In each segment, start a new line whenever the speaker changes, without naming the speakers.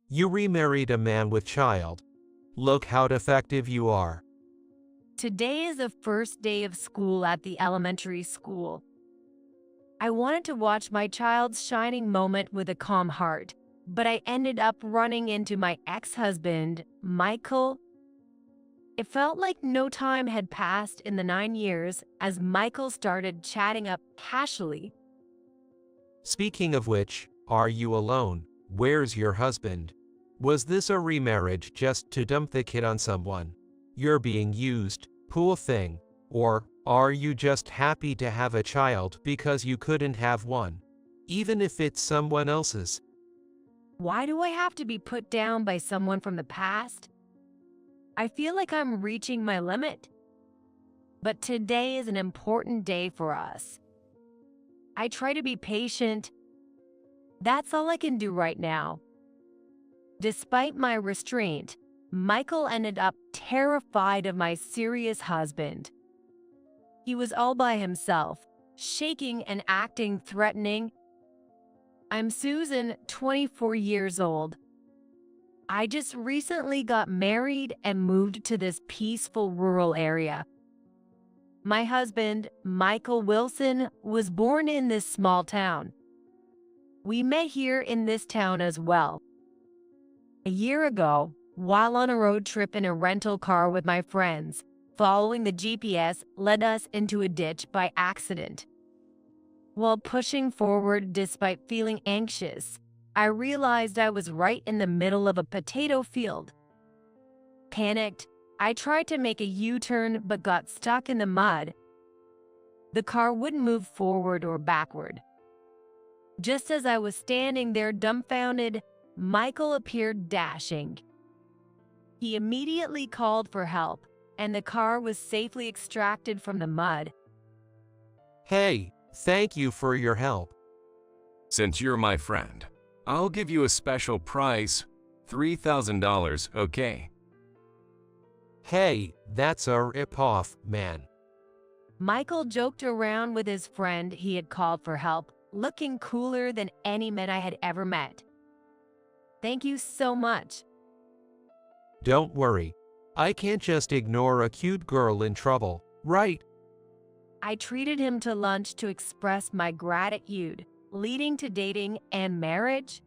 You remarried a man with child. Look how defective you are.
Today is the first day of school at the elementary school. I wanted to watch my child's shining moment with a calm heart, but I ended up running into my ex-husband, Michael. It felt like no time had passed in the 9 years as Michael started chatting up casually.
Speaking of which, are you alone? Where's your husband? Was this a remarriage just to dump the kid on someone? You're being used, poor thing. Or are you just happy to have a child because you couldn't have one? Even if it's someone else's.
Why do I have to be put down by someone from the past? I feel like I'm reaching my limit. But today is an important day for us. I try to be patient. That's all I can do right now. Despite my restraint, Michael ended up terrified of my serious husband. He was all by himself, shaking and acting threatening. I'm Susan, 24 years old. I just recently got married and moved to this peaceful rural area. My husband, Michael Wilson, was born in this small town. We met here in this town as well. A year ago, while on a road trip in a rental car with my friends, following the GPS led us into a ditch by accident. While pushing forward despite feeling anxious, I realized I was right in the middle of a potato field. Panicked, I tried to make a U-turn but got stuck in the mud. The car wouldn't move forward or backward. Just as I was standing there dumbfounded, Michael appeared dashing. He immediately called for help, and the car was safely extracted from the mud.
Hey, thank you for your help.
Since you're my friend, I'll give you a special price, $3,000, okay?
Hey, that's a rip-off, man.
Michael joked around with his friend he had called for help, looking cooler than any man I had ever met. Thank you so much.
Don't worry. I can't just ignore a cute girl in trouble, right?
I treated him to lunch to express my gratitude, leading to dating and marriage.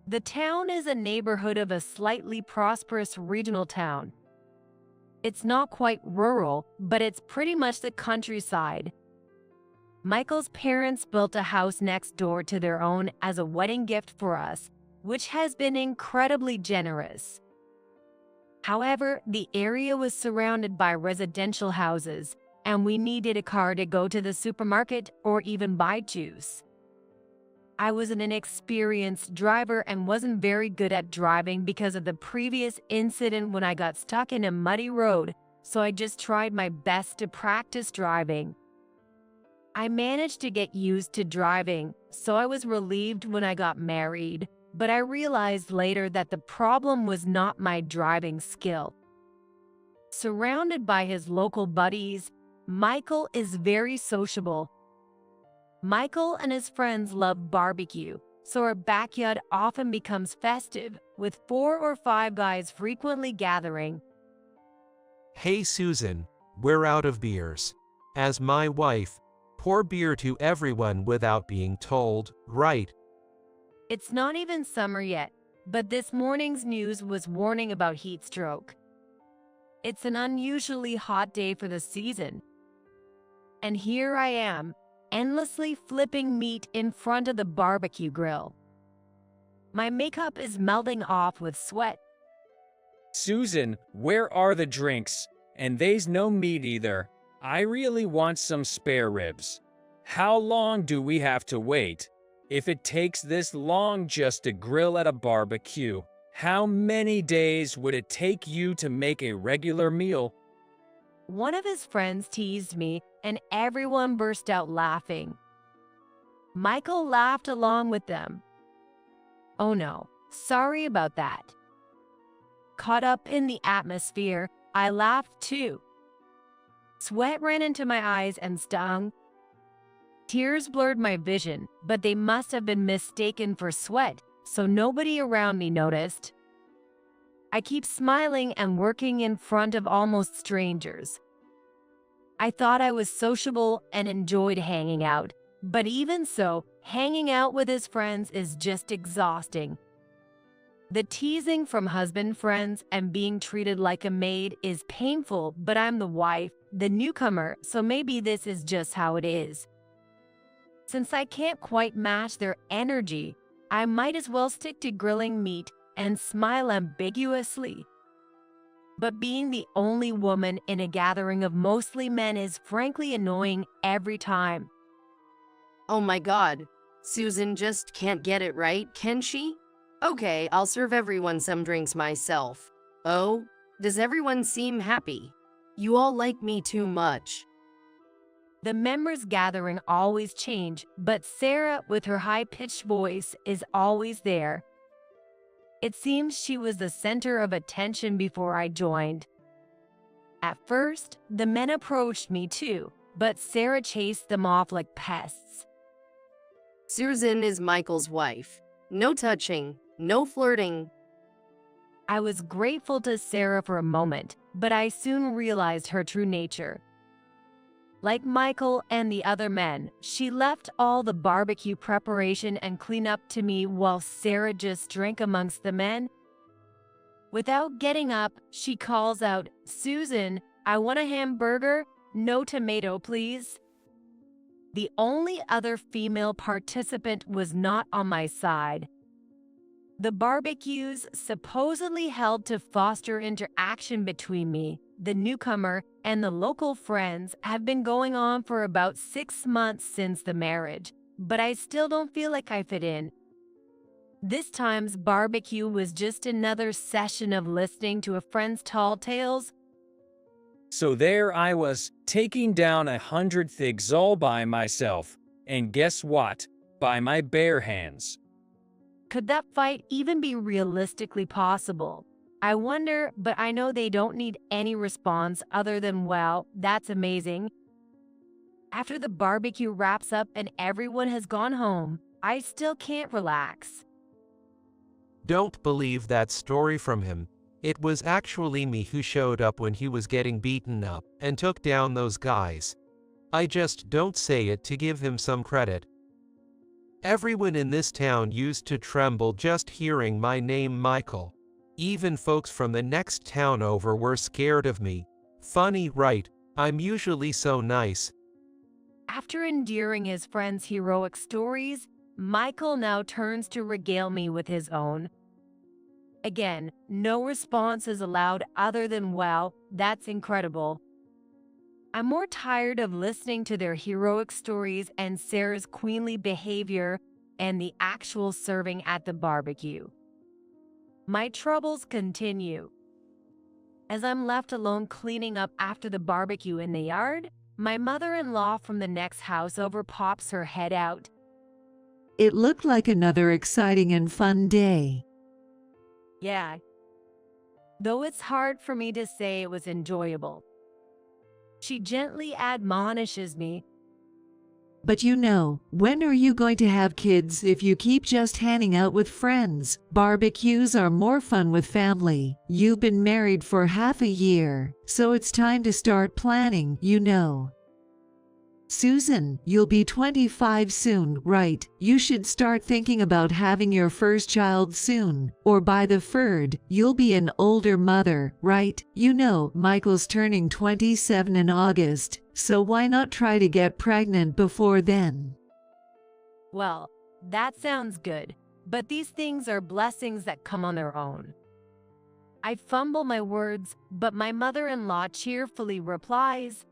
The town is a neighborhood of a slightly prosperous regional town. It's not quite rural, but it's pretty much the countryside. Michael's parents built a house next door to their own as a wedding gift for us, which has been incredibly generous. However, the area was surrounded by residential houses, and we needed a car to go to the supermarket or even buy juice. I was an inexperienced driver and wasn't very good at driving because of the previous incident when I got stuck in a muddy road, so I just tried my best to practice driving. I managed to get used to driving, so I was relieved when I got married, but I realized later that the problem was not my driving skill. Surrounded by his local buddies, Michael is very sociable. Michael and his friends love barbecue, so our backyard often becomes festive, with 4 or 5 guys frequently gathering.
Hey Susan, we're out of beers. As my wife, pour beer to everyone without being told, right?
It's not even summer yet, but this morning's news was warning about heat stroke. It's an unusually hot day for the season. And here I am, endlessly flipping meat in front of the barbecue grill. My makeup is melting off with sweat.
Susan, where are the drinks? And they's no meat either. I really want some spare ribs. How long do we have to wait? If it takes this long just to grill at a barbecue, how many days would it take you to make a regular meal?
One of his friends teased me, and everyone burst out laughing. Michael laughed along with them. Oh no, sorry about that. Caught up in the atmosphere, I laughed too. Sweat ran into my eyes and stung. Tears blurred my vision, but they must have been mistaken for sweat, so nobody around me noticed. I keep smiling and working in front of almost strangers. I thought I was sociable and enjoyed hanging out, but even so, hanging out with his friends is just exhausting. The teasing from husband friends and being treated like a maid is painful, but I'm the wife, the newcomer, so maybe this is just how it is. Since I can't quite match their energy, I might as well stick to grilling meat and smile ambiguously. But being the only woman in a gathering of mostly men is frankly annoying every time.
Oh my god, Susan just can't get it right, can she? Okay, I'll serve everyone some drinks myself. Oh, does everyone seem happy? You all like me too much.
The members gathering always change, but Sarah, with her high-pitched voice, is always there. It seems she was the center of attention before I joined. At first, the men approached me too, but Sarah chased them off like pests.
Susan is Michael's wife. No touching, no flirting.
I was grateful to Sarah for a moment, but I soon realized her true nature. Like Michael and the other men, she left all the barbecue preparation and cleanup to me while Sarah just drank amongst the men. Without getting up, she calls out, "Susan, I want a hamburger, no tomato, please." The only other female participant was not on my side. The barbecues, supposedly held to foster interaction between me, the newcomer, and the local friends, have been going on for about 6 months since the marriage, but I still don't feel like I fit in. This time's barbecue was just another session of listening to a friend's tall tales.
So there I was, taking down 100 things all by myself. And guess what? By my bare hands.
Could that fight even be realistically possible? I wonder, but I know they don't need any response other than, "Wow, that's amazing." After the barbecue wraps up and everyone has gone home, I still can't relax.
Don't believe that story from him. It was actually me who showed up when he was getting beaten up and took down those guys. I just don't say it to give him some credit. Everyone in this town used to tremble just hearing my name, Michael. Even folks from the next town over were scared of me. Funny, right? I'm usually so nice.
After enduring his friend's heroic stories, Michael now turns to regale me with his own. Again, no response is allowed other than, "Wow, that's incredible." I'm more tired of listening to their heroic stories and Sarah's queenly behavior and the actual serving at the barbecue. My troubles continue. As I'm left alone cleaning up after the barbecue in the yard, my mother-in-law from the next house over pops her head out.
It looked like another exciting and fun day.
Yeah. Though it's hard for me to say it was enjoyable. She gently admonishes me.
But you know, when are you going to have kids if you keep just hanging out with friends? Barbecues are more fun with family. You've been married for half a year, so it's time to start planning, you know. Susan, you'll be 25 soon, right? You should start thinking about having your first child soon. Or by the third, you'll be an older mother, right? You know, Michael's turning 27 in August, so why not try to get pregnant before then?
Well, that sounds good, but these things are blessings that come on their own. I fumble my words, but my mother-in-law cheerfully replies,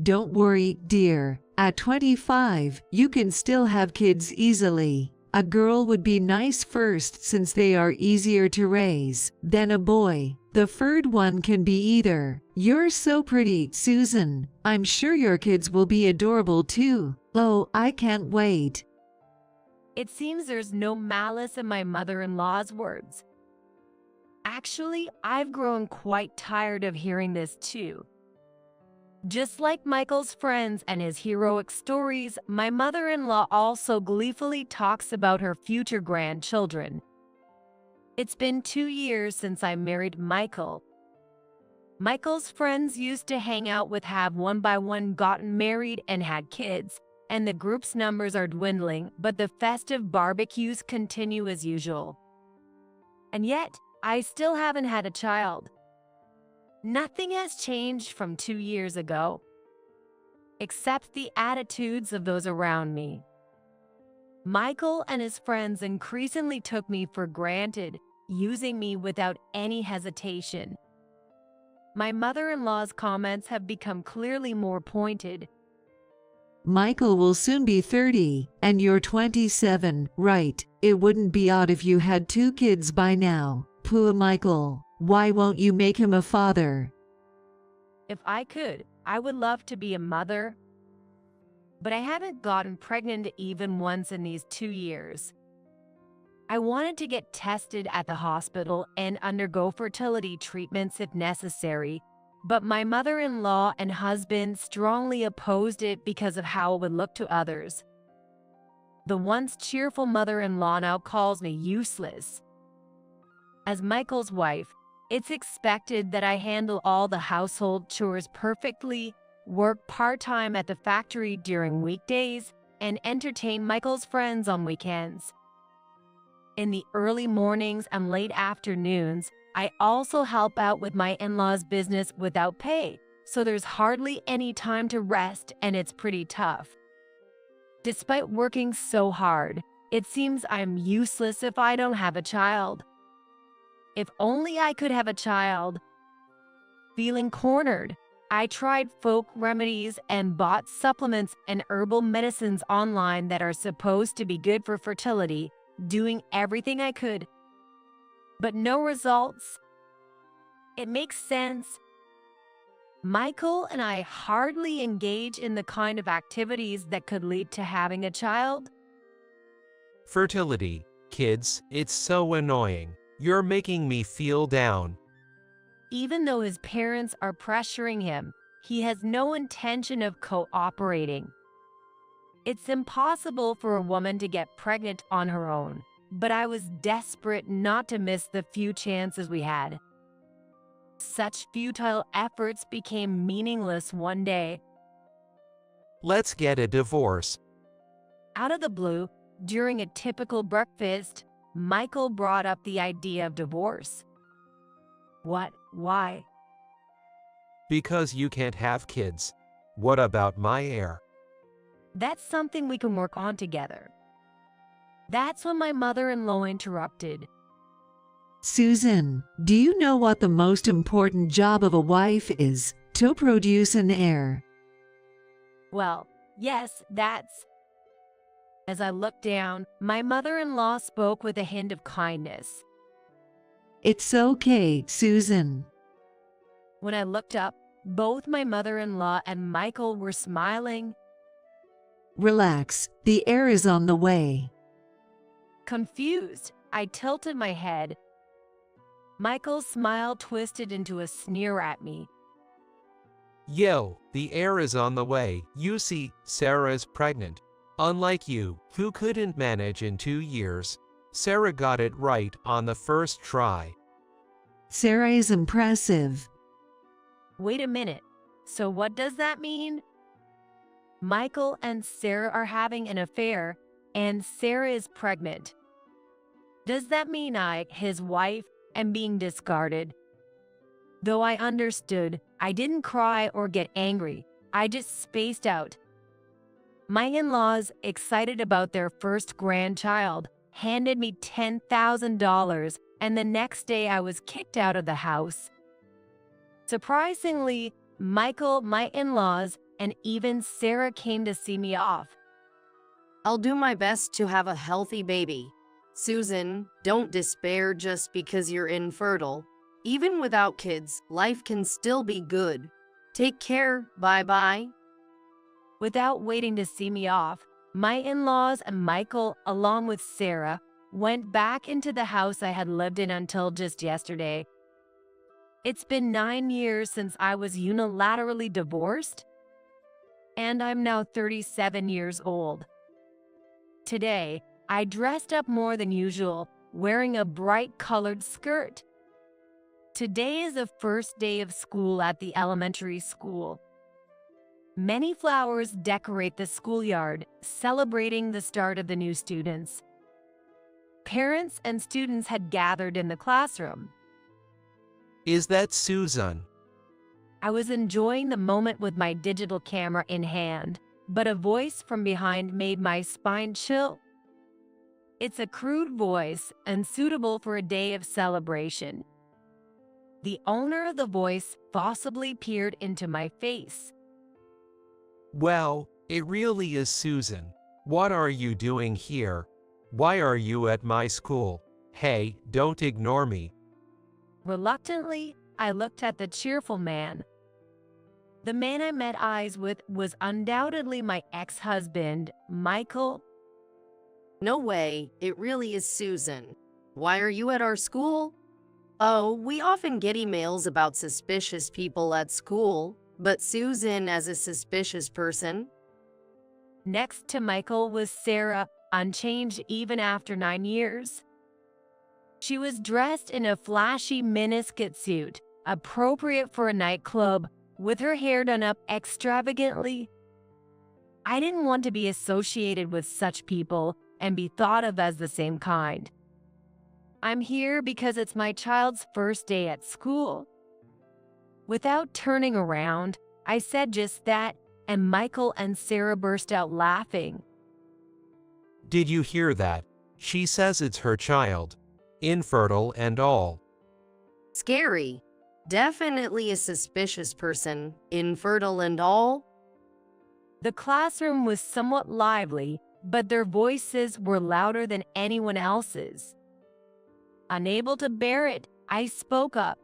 Don't worry, dear. At 25, you can still have kids easily. A girl would be nice first since they are easier to raise, then a boy. The third one can be either. You're so pretty, Susan. I'm sure your kids will be adorable too. Oh, I can't wait.
It seems there's no malice in my mother-in-law's words. Actually, I've grown quite tired of hearing this too. Just like Michael's friends and his heroic stories, my mother-in-law also gleefully talks about her future grandchildren. It's been 2 years since I married Michael. Michael's friends used to hang out with have one by one gotten married and had kids, and the group's numbers are dwindling, but the festive barbecues continue as usual. And yet, I still haven't had a child. Nothing has changed from 2 years ago, except the attitudes of those around me. Michael and his friends increasingly took me for granted, using me without any hesitation. My mother-in-law's comments have become clearly more pointed.
Michael will soon be 30, and you're 27, right? It wouldn't be odd if you had 2 kids by now. Poor Michael. Why won't you make him a father?
If I could, I would love to be a mother, but I haven't gotten pregnant even once in these 2 years. I wanted to get tested at the hospital and undergo fertility treatments if necessary, but my mother-in-law and husband strongly opposed it because of how it would look to others. The once cheerful mother-in-law now calls me useless. As Michael's wife, it's expected that I handle all the household chores perfectly, work part-time at the factory during weekdays, and entertain Michael's friends on weekends. In the early mornings and late afternoons, I also help out with my in-laws' business without pay, so there's hardly any time to rest, and it's pretty tough. Despite working so hard, it seems I'm useless if I don't have a child. If only I could have a child. Feeling cornered, I tried folk remedies and bought supplements and herbal medicines online that are supposed to be good for fertility, doing everything I could. But no results. It makes sense. Michael and I hardly engage in the kind of activities that could lead to having a child.
Fertility, kids, it's so annoying. You're making me feel down.
Even though his parents are pressuring him, he has no intention of cooperating. It's impossible for a woman to get pregnant on her own, but I was desperate not to miss the few chances we had. Such futile efforts became meaningless one day.
Let's get a divorce.
Out of the blue, during a typical breakfast, Michael brought up the idea of divorce. What? Why?
Because you can't have kids. What about my heir?
That's something we can work on together. That's when my mother-in-law interrupted.
Susan, do you know what the most important job of a wife is? To produce an heir.
Well, yes, that's... As I looked down, my mother-in-law spoke with a hint of kindness.
It's okay, Susan.
When I looked up, both my mother-in-law and Michael were smiling.
Relax, the heir is on the way.
Confused, I tilted my head. Michael's smile twisted into a sneer at me.
Yo, the heir is on the way. You see, Sarah's pregnant. Unlike you, who couldn't manage in 2 years, Sarah got it right on the first try.
Sarah is impressive.
Wait a minute, so what does that mean? Michael and Sarah are having an affair, and Sarah is pregnant. Does that mean I, his wife, am being discarded? Though I understood, I didn't cry or get angry. I just spaced out. My in-laws, excited about their first grandchild, handed me $10,000, and the next day I was kicked out of the house. Surprisingly, Michael, my in-laws, and even Sarah came to see me off.
I'll do my best to have a healthy baby. Susan, don't despair just because you're infertile. Even without kids, life can still be good. Take care, bye-bye.
Without waiting to see me off, my in-laws and Michael, along with Sarah, went back into the house I had lived in until just yesterday. It's been 9 years since I was unilaterally divorced, and I'm now 37 years old. Today, I dressed up more than usual, wearing a bright colored skirt. Today is the first day of school at the elementary school. Many flowers decorate the schoolyard, celebrating the start of the new students. Parents and students had gathered in the classroom.
Is that Susan?
I was enjoying the moment with my digital camera in hand, but a voice from behind made my spine chill. It's a crude voice and suitable for a day of celebration. The owner of the voice forcibly peered into my face.
Well, it really is Susan. What are you doing here? Why are you at my school? Hey, don't ignore me.
Reluctantly, I looked at the cheerful man. The man I met eyes with was undoubtedly my ex-husband, Michael.
No way, it really is Susan. Why are you at our school? Oh, we often get emails about suspicious people at school, but Susan as a suspicious person?
Next to Michael was Sarah, unchanged even after 9 years. She was dressed in a flashy miniskirt suit, appropriate for a nightclub, with her hair done up extravagantly. I didn't want to be associated with such people and be thought of as the same kind. I'm here because it's my child's first day at school. Without turning around, I said just that, and Michael and Sarah burst out laughing.
Did you hear that? She says it's her child. Infertile and all.
Scary. Definitely a suspicious person, infertile and all.
The classroom was somewhat lively, but their voices were louder than anyone else's. Unable to bear it, I spoke up.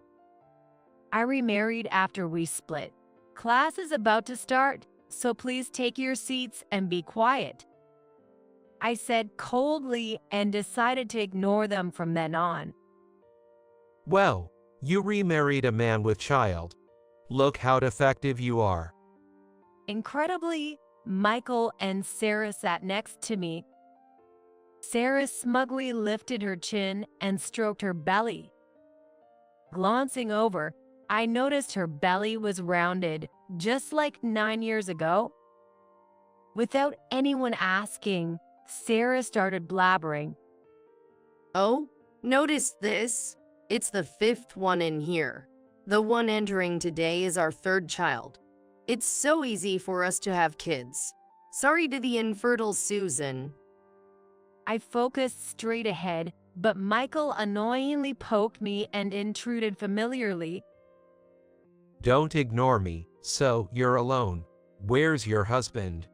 I remarried after we split. Class is about to start, so please take your seats and be quiet. I said coldly and decided to ignore them from then on.
Well, you remarried a man with child. Look how defective you are.
Incredibly, Michael and Sarah sat next to me. Sarah smugly lifted her chin and stroked her belly. Glancing over, I noticed her belly was rounded, just like 9 years ago. Without anyone asking, Sarah started blabbering.
Oh, notice this. It's the 5th one in here. The one entering today is our 3rd child. It's so easy for us to have kids. Sorry to the infertile Susan.
I focused straight ahead, but Michael annoyingly poked me and intruded familiarly.
Don't ignore me, so you're alone. Where's your husband?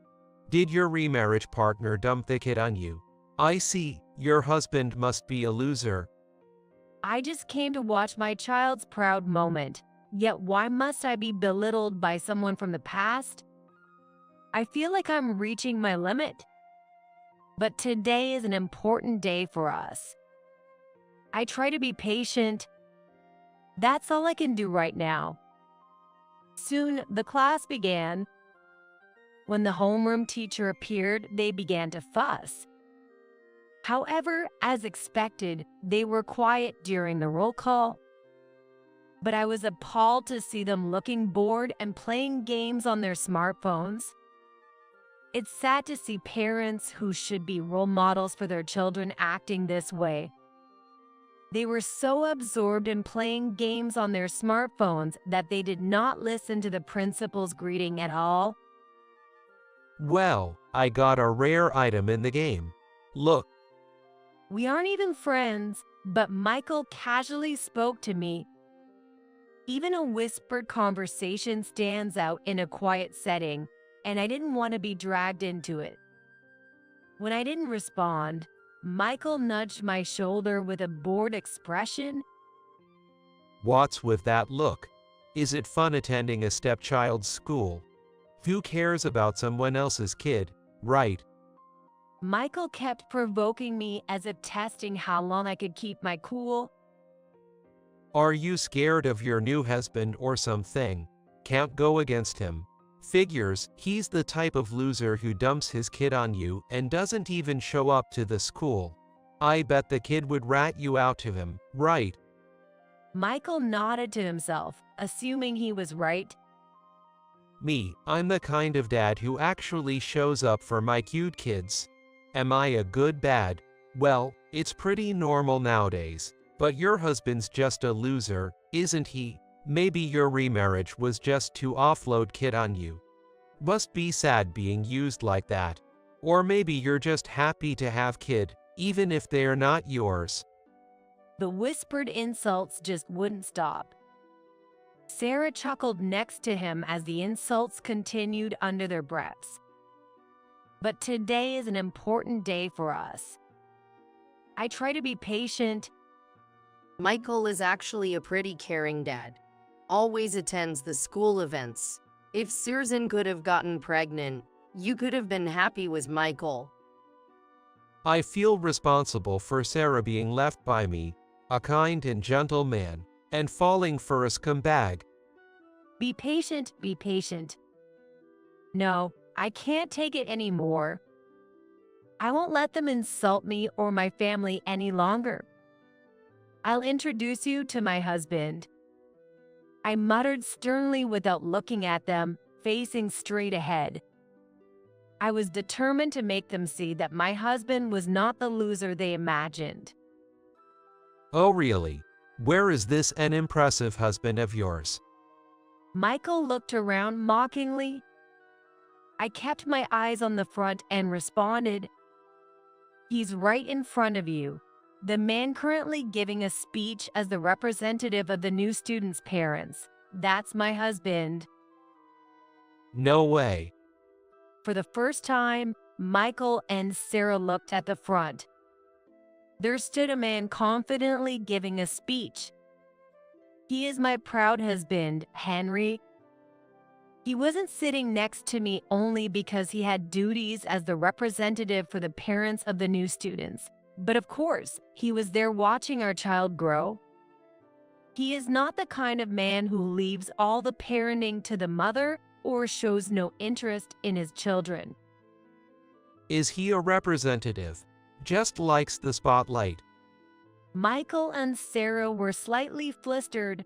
Did your remarriage partner dump the kid on you? I see, your husband must be a loser.
I just came to watch my child's proud moment, yet why must I be belittled by someone from the past? I feel like I'm reaching my limit. But today is an important day for us. I try to be patient. That's all I can do right now. Soon, the class began. When the homeroom teacher appeared, they began to fuss. However, as expected, they were quiet during the roll call. But I was appalled to see them looking bored and playing games on their smartphones. It's sad to see parents who should be role models for their children acting this way. They were so absorbed in playing games on their smartphones that they did not listen to the principal's greeting at all.
Well, I got a rare item in the game. Look.
We aren't even friends, but Michael casually spoke to me. Even a whispered conversation stands out in a quiet setting, and I didn't want to be dragged into it. When I didn't respond, Michael nudged my shoulder with a bored expression.
What's with that look? Is it fun attending a stepchild's school? Who cares about someone else's kid, right?
Michael kept provoking me as if testing how long I could keep my cool.
Are you scared of your new husband or something? Can't go against him. Figures, he's the type of loser who dumps his kid on you and doesn't even show up to the school. I bet the kid would rat you out to him, right?
Michael nodded to himself, assuming he was right.
Me, I'm the kind of dad who actually shows up for my cute kids. Am I a good bad? Well, it's pretty normal nowadays. But your husband's just a loser, isn't he? Maybe your remarriage was just to offload kid on you. Must be sad being used like that. Or maybe you're just happy to have kid, even if they're not yours.
The whispered insults just wouldn't stop. Sarah chuckled next to him as the insults continued under their breaths. But today is an important day for us. I try to be patient.
Michael is actually a pretty caring dad. Always attends the school events. If Susan could have gotten pregnant, you could have been happy with Michael.
I feel responsible for Sarah being left by me, a kind and gentle man, and falling for a scumbag.
Be patient, be patient. No, I can't take it anymore. I won't let them insult me or my family any longer. I'll introduce you to my husband. I muttered sternly without looking at them, facing straight ahead. I was determined to make them see that my husband was not the loser they imagined.
Oh really? Where is this an impressive husband of yours?
Michael looked around mockingly. I kept my eyes on the front and responded, "He's right in front of you. The man currently giving a speech as the representative of the new student's parents. That's my husband."
No way.
For the first time, Michael and Sarah looked at the front. There stood a man confidently giving a speech. "He is my proud husband, Henry." He wasn't sitting next to me only because he had duties as the representative for the parents of the new students. But of course, he was there watching our child grow. He is not the kind of man who leaves all the parenting to the mother or shows no interest in his children.
Is he a representative? Just likes the spotlight.
Michael and Sarah were slightly flustered.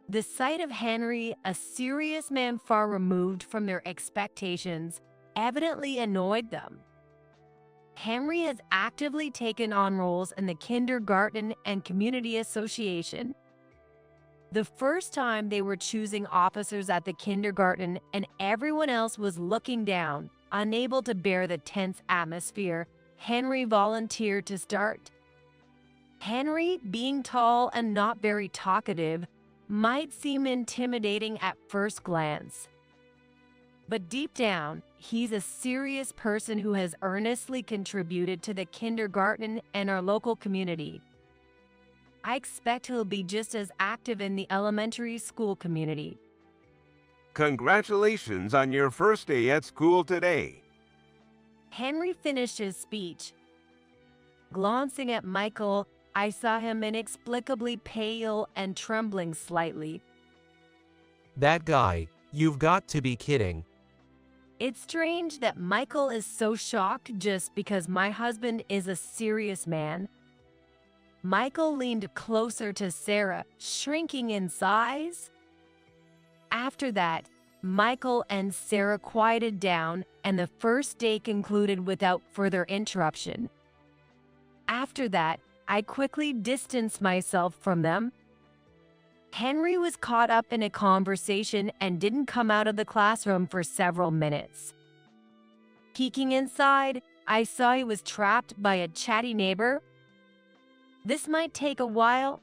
The sight of Henry, a serious man far removed from their expectations, evidently annoyed them. Henry has actively taken on roles in the kindergarten and community association. The first time they were choosing officers at the kindergarten and everyone else was looking down, unable to bear the tense atmosphere, Henry volunteered to start. Henry, being tall and not very talkative, might seem intimidating at first glance. But deep down, he's a serious person who has earnestly contributed to the kindergarten and our local community. I expect he'll be just as active in the elementary school community.
Congratulations on your first day at school today.
Henry finished his speech. Glancing at Michael, I saw him inexplicably pale and trembling slightly.
That guy, you've got to be kidding.
It's strange that Michael is so shocked just because my husband is a serious man. Michael leaned closer to Sarah, shrinking in size. After that, Michael and Sarah quieted down and the first day concluded without further interruption. After that, I quickly distanced myself from them. Henry was caught up in a conversation and didn't come out of the classroom for several minutes. Peeking inside, I saw he was trapped by a chatty neighbor. This might take a while.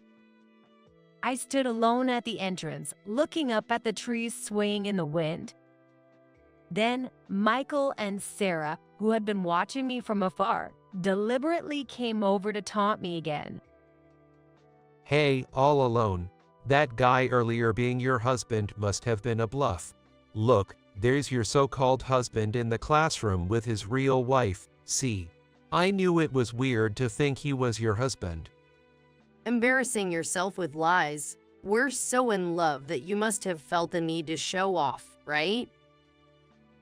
I stood alone at the entrance, looking up at the trees swaying in the wind. Then, Michael and Sarah, who had been watching me from afar, deliberately came over to taunt me again.
Hey, all alone. That guy earlier being your husband must have been a bluff. Look, there's your so-called husband in the classroom with his real wife, see? I knew it was weird to think he was your husband.
embarrassing yourself with lies. We're so in love that you must have felt the need to show off, right?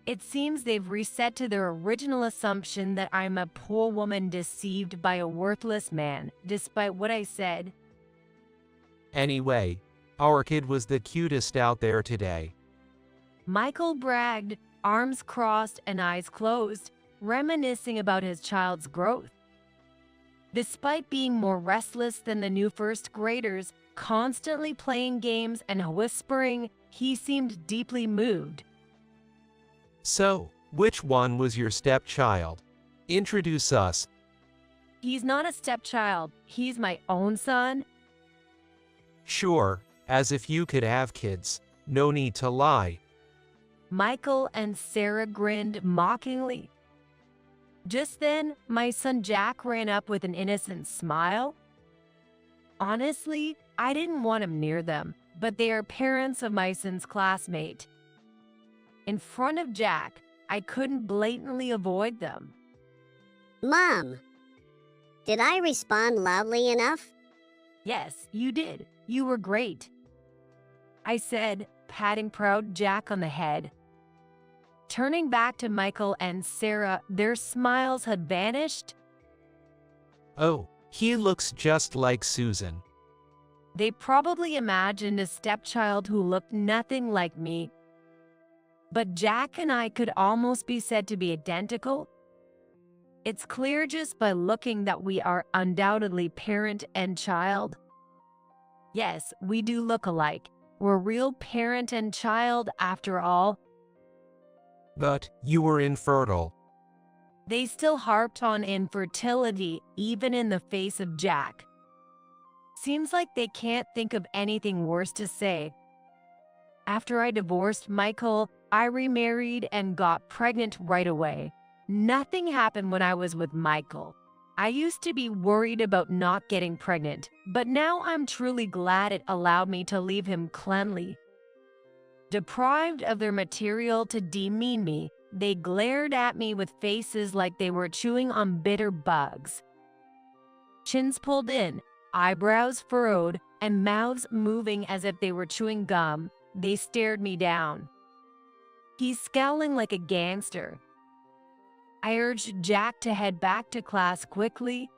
It seems they've reset to their original assumption that I'm a poor woman deceived by a worthless man, despite what I said.
Anyway, our kid was the cutest out there today.
Michael bragged, arms crossed and eyes closed, reminiscing about his child's growth. Despite being more restless than the new first graders, constantly playing games and whispering, he seemed deeply moved.
So, which one was your stepchild? Introduce us.
He's not a stepchild, he's my own son.
Sure, as if you could have kids. No need to lie.
Michael and Sarah grinned mockingly. Just then, my son Jack ran up with an innocent smile. Honestly, I didn't want him near them, but they are parents of my son's classmate. In front of Jack, I couldn't blatantly avoid them.
Mom, did I respond loudly enough?
Yes, you did. You were great, I said, patting proud Jack on the head. Turning back to Michael and Sarah, their smiles had vanished.
Oh, he looks just like Susan.
They probably imagined a stepchild who looked nothing like me. But Jack and I could almost be said to be identical. It's clear just by looking that we are undoubtedly parent and child. Yes, we do look alike. We're real parent and child after all.
But you were infertile.
They still harped on infertility even in the face of Jack. Seems like they can't think of anything worse to say. After I divorced Michael, I remarried and got pregnant right away. Nothing happened when I was with Michael. I used to be worried about not getting pregnant, but now I'm truly glad it allowed me to leave him cleanly. Deprived of their material to demean me, they glared at me with faces like they were chewing on bitter bugs. Chins pulled in, eyebrows furrowed, and mouths moving as if they were chewing gum, they stared me down. He's scowling like a gangster. I urged Jack to head back to class quickly.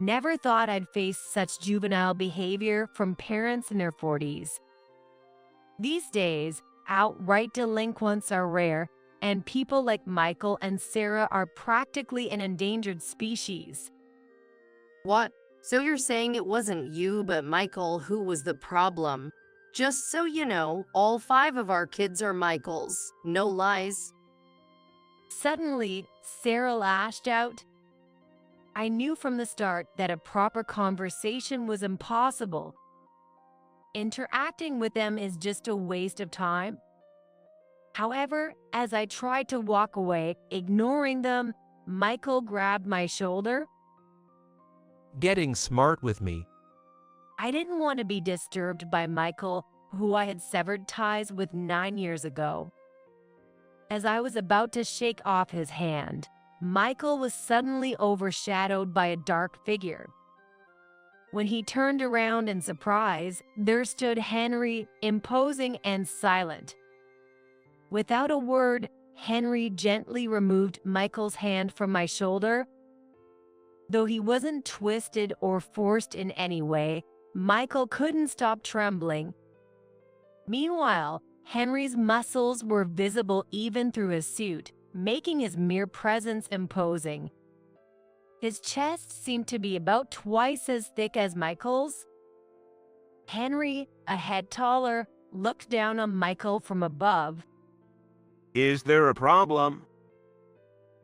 Never thought I'd face such juvenile behavior from parents in their 40s. These days, outright delinquents are rare, and people like Michael and Sarah are practically an endangered species.
What? So you're saying it wasn't you but Michael who was the problem? Just so you know, all 5 of our kids are Michael's. No lies.
Suddenly, Sarah lashed out. I knew from the start that a proper conversation was impossible. Interacting with them is just a waste of time. However, as I tried to walk away, ignoring them, Michael grabbed my shoulder.
Getting smart with me.
I didn't want to be disturbed by Michael, who I had severed ties with 9 years ago. As I was about to shake off his hand, Michael was suddenly overshadowed by a dark figure. When he turned around in surprise, there stood Henry, imposing and silent. Without a word, Henry gently removed Michael's hand from my shoulder. Though he wasn't twisted or forced in any way, Michael couldn't stop trembling. Meanwhile, Henry's muscles were visible even through his suit, making his mere presence imposing. His chest seemed to be about twice as thick as Michael's. Henry, a head taller, looked down on Michael from above.
Is there a problem?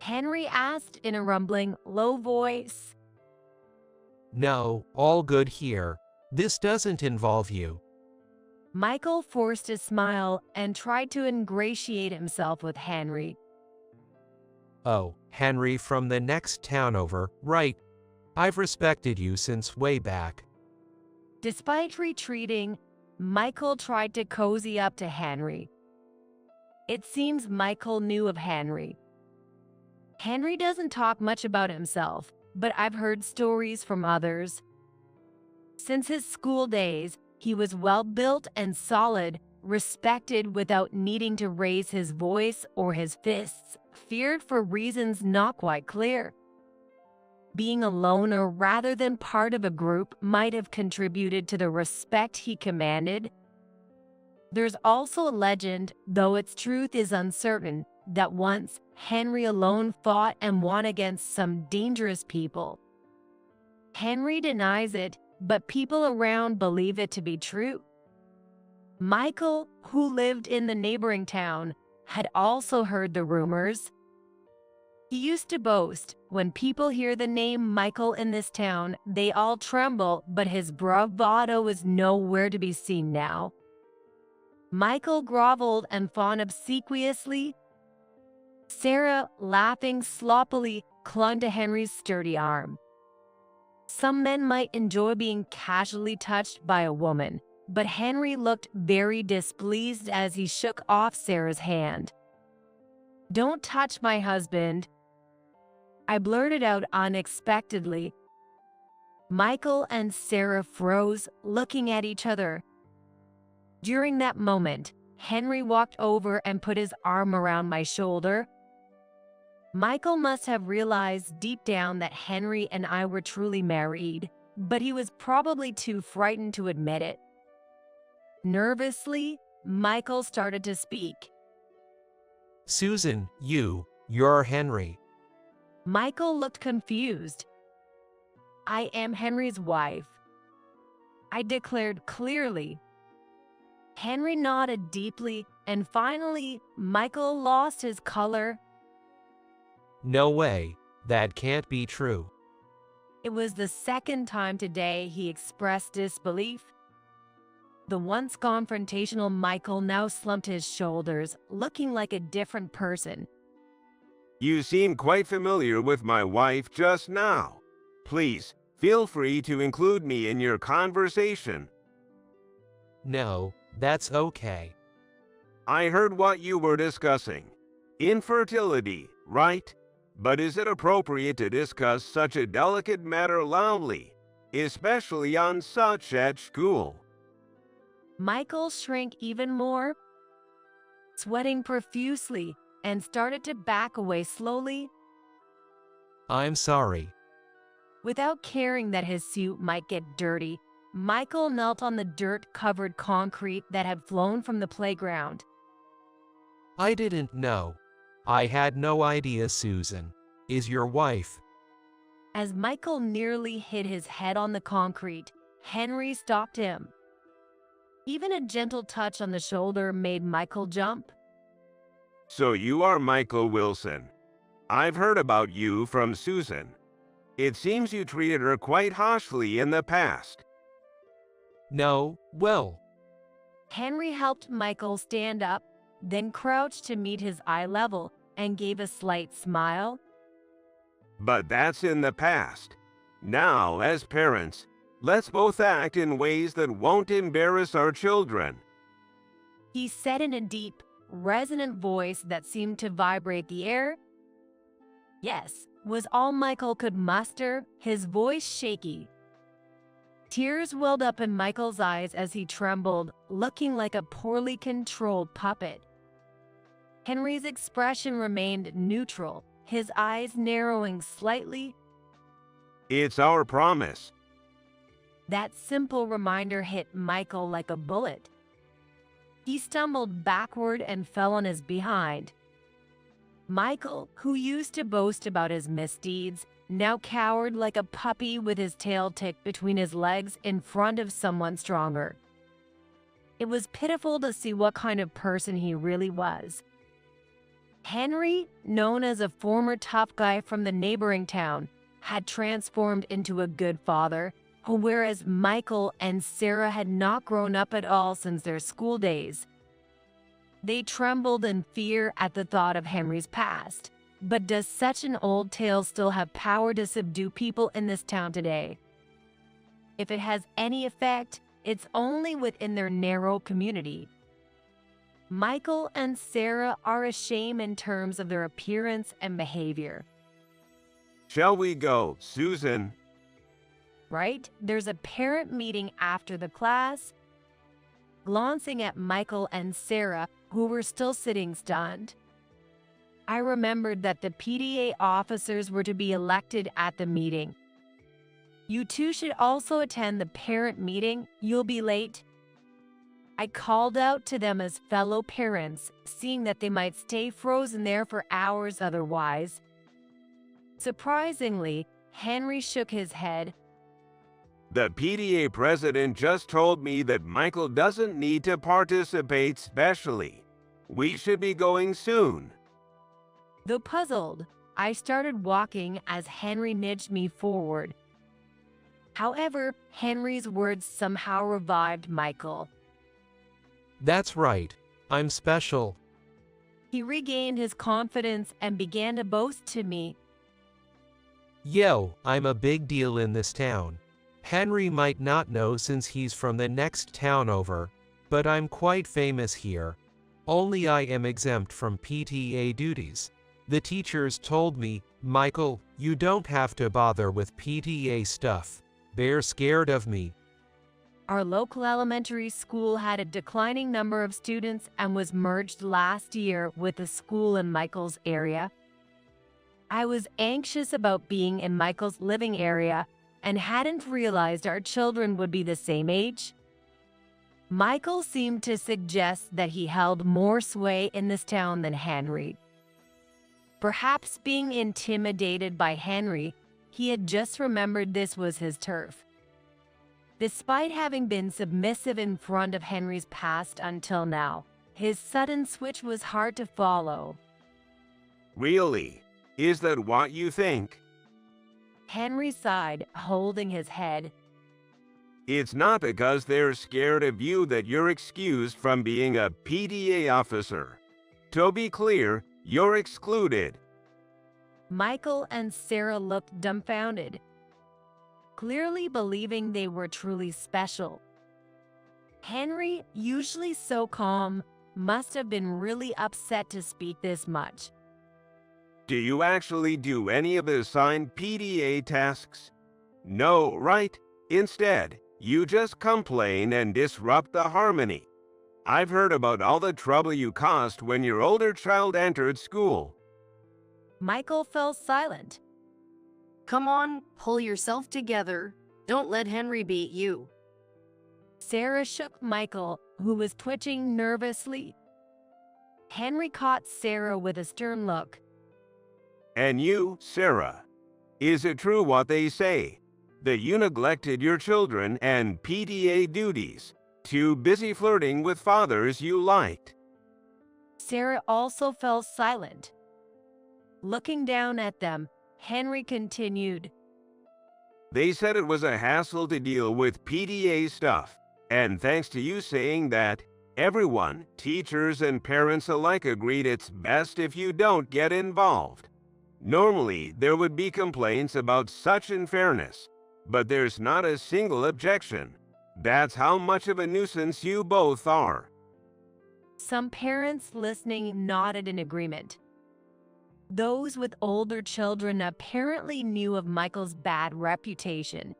Henry asked in a rumbling, low voice.
No, all good here. This doesn't involve you.
Michael forced a smile and tried to ingratiate himself with Henry.
Oh, Henry from the next town over, right? I've respected you since way back.
Despite retreating, Michael tried to cozy up to Henry. It seems Michael knew of Henry. Henry doesn't talk much about himself, but I've heard stories from others. Since his school days, he was well-built and solid, respected without needing to raise his voice or his fists, feared for reasons not quite clear. Being a loner rather than part of a group might have contributed to the respect he commanded. There's also a legend, though its truth is uncertain, that once Henry alone fought and won against some dangerous people. Henry denies it, but people around believe it to be true. Michael, who lived in the neighboring town, had also heard the rumors. He used to boast, "When people hear the name Michael in this town, they all tremble," but his bravado is nowhere to be seen now. Michael groveled and fawned obsequiously. Sarah, laughing sloppily, clung to Henry's sturdy arm. Some men might enjoy being casually touched by a woman, but Henry looked very displeased as he shook off Sarah's hand. "Don't touch my husband," I blurted out unexpectedly. Michael and Sarah froze, looking at each other. During that moment, Henry walked over and put his arm around my shoulder. Michael must have realized deep down that Henry and I were truly married, but he was probably too frightened to admit it. Nervously, Michael started to speak.
Susan, you're Henry.
Michael looked confused. "I am Henry's wife," I declared clearly. Henry nodded deeply, and finally, Michael lost his color.
No way, that can't be true.
It was the second time today he expressed disbelief. The once confrontational Michael now slumped his shoulders, looking like a different person.
You seem quite familiar with my wife just now. Please, feel free to include me in your conversation.
No, that's okay.
I heard what you were discussing. Infertility, right? But is it appropriate to discuss such a delicate matter loudly, especially on such at school?
Michael shrank even more, sweating profusely, and started to back away slowly.
I'm sorry.
Without caring that his suit might get dirty, Michael knelt on the dirt-covered concrete that had flown from the playground.
I didn't know. I had no idea Susan is your wife.
As Michael nearly hit his head on the concrete, Henry stopped him. Even a gentle touch on the shoulder made Michael jump.
So you are Michael Wilson. I've heard about you from Susan. It seems you treated her quite harshly in the past.
No, well.
Henry helped Michael stand up, then crouched to meet his eye level and gave a slight smile.
But that's in the past. Now, as parents, let's both act in ways that won't embarrass our children.
He said in a deep, resonant voice that seemed to vibrate the air. Yes, was all Michael could muster, his voice shaky. Tears welled up in Michael's eyes as he trembled, looking like a poorly controlled puppet. Henry's expression remained neutral, his eyes narrowing slightly.
It's our promise.
That simple reminder hit Michael like a bullet. He stumbled backward and fell on his behind. Michael, who used to boast about his misdeeds, now cowered like a puppy with his tail ticked between his legs in front of someone stronger. It was pitiful to see what kind of person he really was. Henry, known as a former tough guy from the neighboring town, had transformed into a good father, whereas Michael and Sarah had not grown up at all since their school days. They trembled in fear at the thought of Henry's past. But does such an old tale still have power to subdue people in this town today? If it has any effect, it's only within their narrow community. Michael and Sarah are a shame in terms of their appearance and behavior.
Shall we go, Susan?
right? There's a parent meeting after the class. Glancing at Michael and Sarah, who were still sitting stunned, I remembered that the PTA officers were to be elected at the meeting. You two should also attend the parent meeting. You'll be late. I called out to them as fellow parents, seeing that they might stay frozen there for hours otherwise. Surprisingly, Henry shook his head.
The PTA president just told me that Michael doesn't need to participate specially. We should be going soon.
Though puzzled, I started walking as Henry nudged me forward. However, Henry's words somehow revived Michael.
That's right. I'm special.
He regained his confidence and began to boast to me.
Yo, I'm a big deal in this town. Henry might not know since he's from the next town over, but I'm quite famous here. Only I am exempt from PTA duties. The teachers told me, Michael, you don't have to bother with PTA stuff. They're scared of me.
Our local elementary school had a declining number of students and was merged last year with a school in Michael's area. I was anxious about being in Michael's living area and hadn't realized our children would be the same age. Michael seemed to suggest that he held more sway in this town than Henry. Perhaps being intimidated by Henry, he had just remembered this was his turf. Despite having been submissive in front of Henry's past until now, his sudden switch was hard to follow.
Really? Is that what you think?
Henry sighed, holding his head.
It's not because they're scared of you that you're excused from being a PTA officer. To be clear, you're excluded.
Michael and Sarah looked dumbfounded, clearly believing they were truly special. Henry, usually so calm, must have been really upset to speak this much.
Do you actually do any of the assigned PTA tasks? No, right? Instead, you just complain and disrupt the harmony. I've heard about all the trouble you caused when your older child entered school.
Michael fell silent.
Come on, pull yourself together. Don't let Henry beat you.
Sarah shook Michael, who was twitching nervously. Henry caught Sarah with a stern look.
And you, Sarah, is it true what they say, that you neglected your children and PTA duties, too busy flirting with fathers you liked?
Sarah also fell silent. Looking down at them, Henry continued.
They said it was a hassle to deal with PTA stuff, and thanks to you saying that, everyone, teachers and parents alike, agreed it's best if you don't get involved. Normally, there would be complaints about such unfairness, but there's not a single objection. That's how much of a nuisance you both are.
Some parents listening nodded in agreement. Those with older children apparently knew of Michael's bad reputation.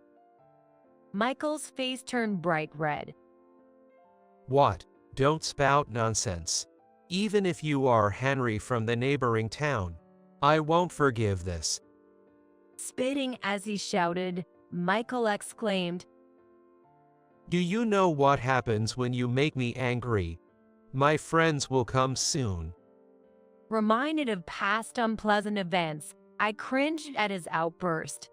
Michael's face turned bright red.
What? Don't spout nonsense. Even if you are Henry from the neighboring town, I won't forgive this.
Spitting as he shouted, Michael exclaimed,
Do you know what happens when you make me angry? My friends will come soon.
Reminded of past unpleasant events, I cringed at his outburst.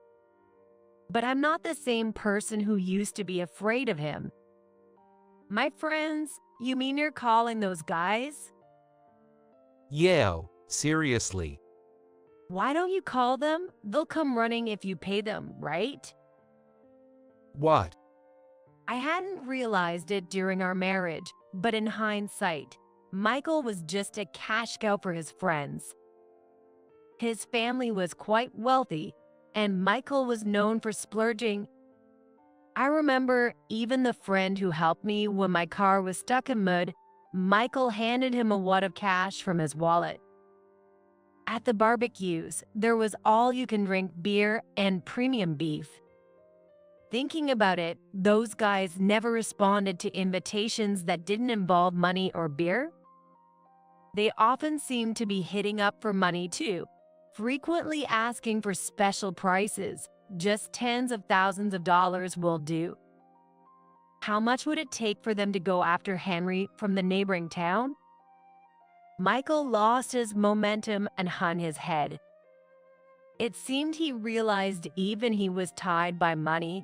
But I'm not the same person who used to be afraid of him. My friends? You mean you're calling those guys?
Yo, seriously.
Why don't you call them? They'll come running if you pay them, right?
What?
I hadn't realized it during our marriage, but in hindsight, Michael was just a cash cow for his friends. His family was quite wealthy, and Michael was known for splurging. I remember even the friend who helped me when my car was stuck in mud, Michael handed him a wad of cash from his wallet. At the barbecues, there was all-you-can-drink beer and premium beef. Thinking about it, those guys never responded to invitations that didn't involve money or beer. They often seemed to be hitting up for money too, frequently asking for special prices. Just tens of thousands of dollars will do. How much would it take for them to go after Henry from the neighboring town? Michael lost his momentum and hung his head. It seemed he realized even he was tied by money.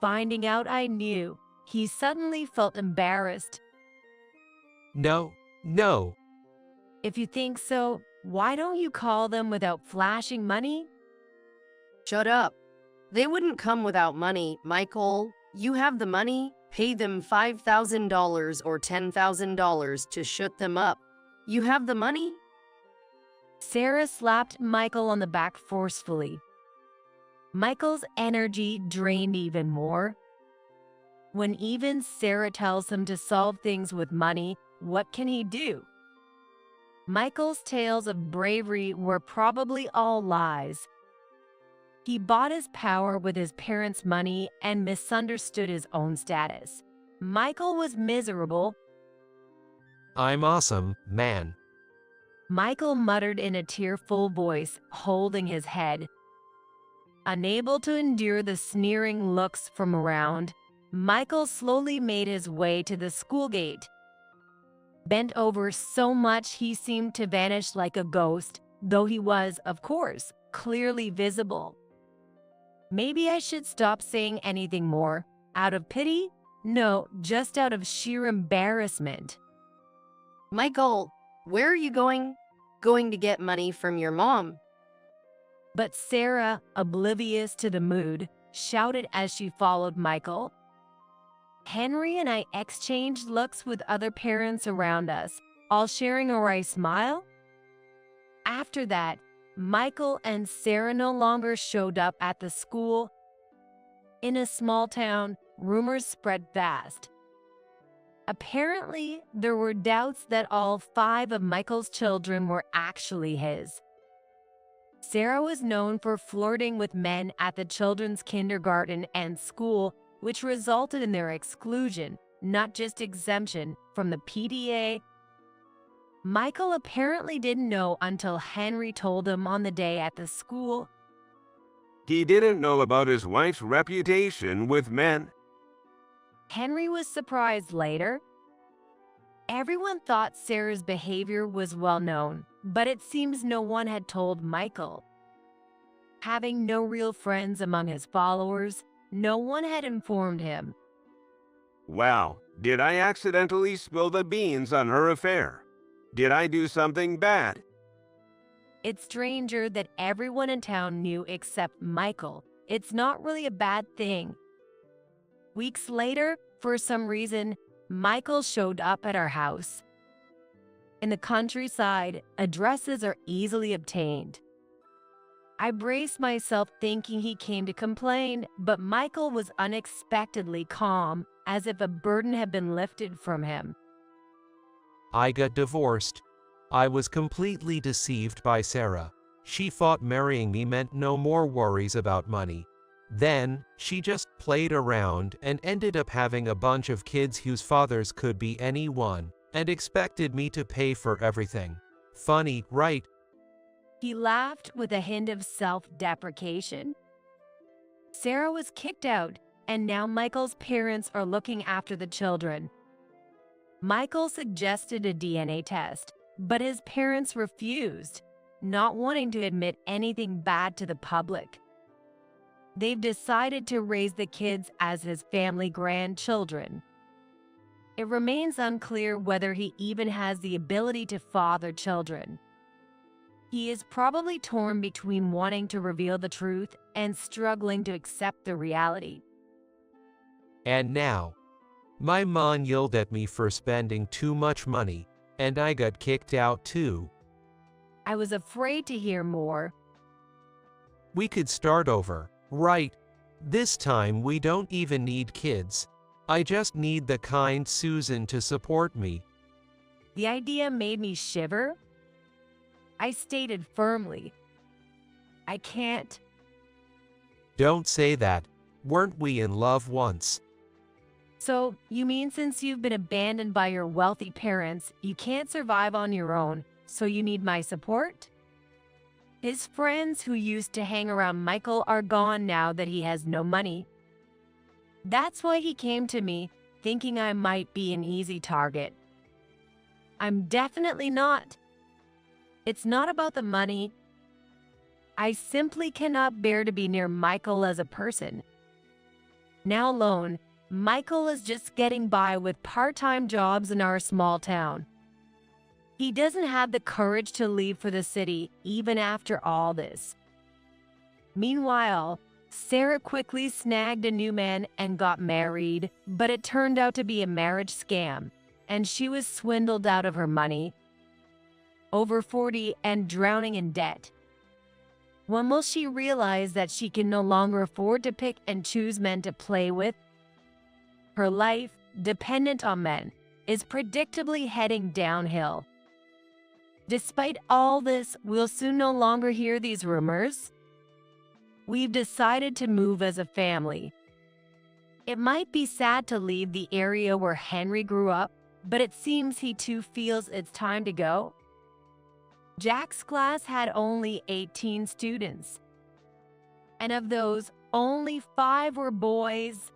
Finding out I knew, he suddenly felt embarrassed.
No, no.
If you think so, why don't you call them without flashing money?
Shut up. They wouldn't come without money, Michael. You have the money, pay them $5,000 or $10,000 to shut them up. You have the money?
Sarah slapped Michael on the back forcefully. Michael's energy drained even more. When even Sarah tells him to solve things with money, what can he do? Michael's tales of bravery were probably all lies. He bought his power with his parents' money and misunderstood his own status. Michael was miserable.
I'm awesome, man.
Michael muttered in a tearful voice, holding his head. Unable to endure the sneering looks from around, Michael slowly made his way to the school gate. Bent over so much he seemed to vanish like a ghost, though he was, of course, clearly visible. Maybe I should stop saying anything more. Out of pity? No, just out of sheer embarrassment.
Michael, where are you going? Going to get money from your mom.
But Sarah, oblivious to the mood, shouted as she followed Michael. Henry and I exchanged looks with other parents around us, all sharing a wry smile. After that, Michael and Sarah no longer showed up at the school. In a small town, rumors spread fast. Apparently, there were doubts that all 5 of Michael's children were actually his. Sarah was known for flirting with men at the children's kindergarten and school, which resulted in their exclusion, not just exemption, from the PTA. Michael apparently didn't know until Henry told him on the day at the school.
He didn't know about his wife's reputation with men.
Henry was surprised later. Everyone thought Sarah's behavior was well known, but it seems no one had told Michael. Having no real friends among his followers, no one had informed him.
Wow, did I accidentally spill the beans on her affair? Did I do something bad?
It's stranger that everyone in town knew except Michael. It's not really a bad thing. Weeks later, for some reason, Michael showed up at our house. In the countryside, addresses are easily obtained. I braced myself thinking he came to complain, but Michael was unexpectedly calm, as if a burden had been lifted from him.
I got divorced. I was completely deceived by Sarah. She thought marrying me meant no more worries about money. Then, she just played around and ended up having a bunch of kids whose fathers could be anyone, and expected me to pay for everything. Funny, right?
He laughed with a hint of self-deprecation. Sarah was kicked out, and now Michael's parents are looking after the children. Michael suggested a DNA test, but his parents refused, not wanting to admit anything bad to the public. They've decided to raise the kids as his family grandchildren. It remains unclear whether he even has the ability to father children. He is probably torn between wanting to reveal the truth and struggling to accept the reality.
And now, my mom yelled at me for spending too much money, and I got kicked out too.
I was afraid to hear more.
We could start over, right? This time we don't even need kids. I just need the kind Susan to support me.
The idea made me shiver. I stated firmly, I can't.
Don't say that. Weren't we in love once?
So, you mean since you've been abandoned by your wealthy parents, you can't survive on your own, so you need my support? His friends who used to hang around Michael are gone now that he has no money. That's why he came to me, thinking I might be an easy target. I'm definitely not. It's not about the money. I simply cannot bear to be near Michael as a person. Now alone, Michael is just getting by with part-time jobs in our small town. He doesn't have the courage to leave for the city even after all this. Meanwhile, Sarah quickly snagged a new man and got married, but it turned out to be a marriage scam, and she was swindled out of her money. Over 40 and drowning in debt. When will she realize that she can no longer afford to pick and choose men to play with? Her life, dependent on men, is predictably heading downhill. Despite all this, we'll soon no longer hear these rumors. We've decided to move as a family. It might be sad to leave the area where Henry grew up, but it seems he too feels it's time to go. Jack's class had only 18 students, and of those, only 5 were boys.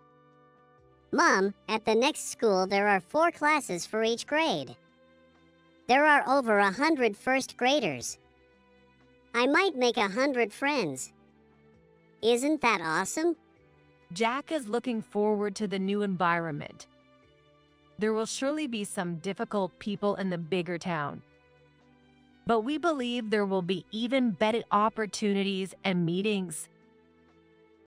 Mom, at the next school there are 4 classes for each grade. There are over 100 first graders. I might make 100 friends. Isn't that awesome?
Jack is looking forward to the new environment. There will surely be some difficult people in the bigger town. But we believe there will be even better opportunities and meetings.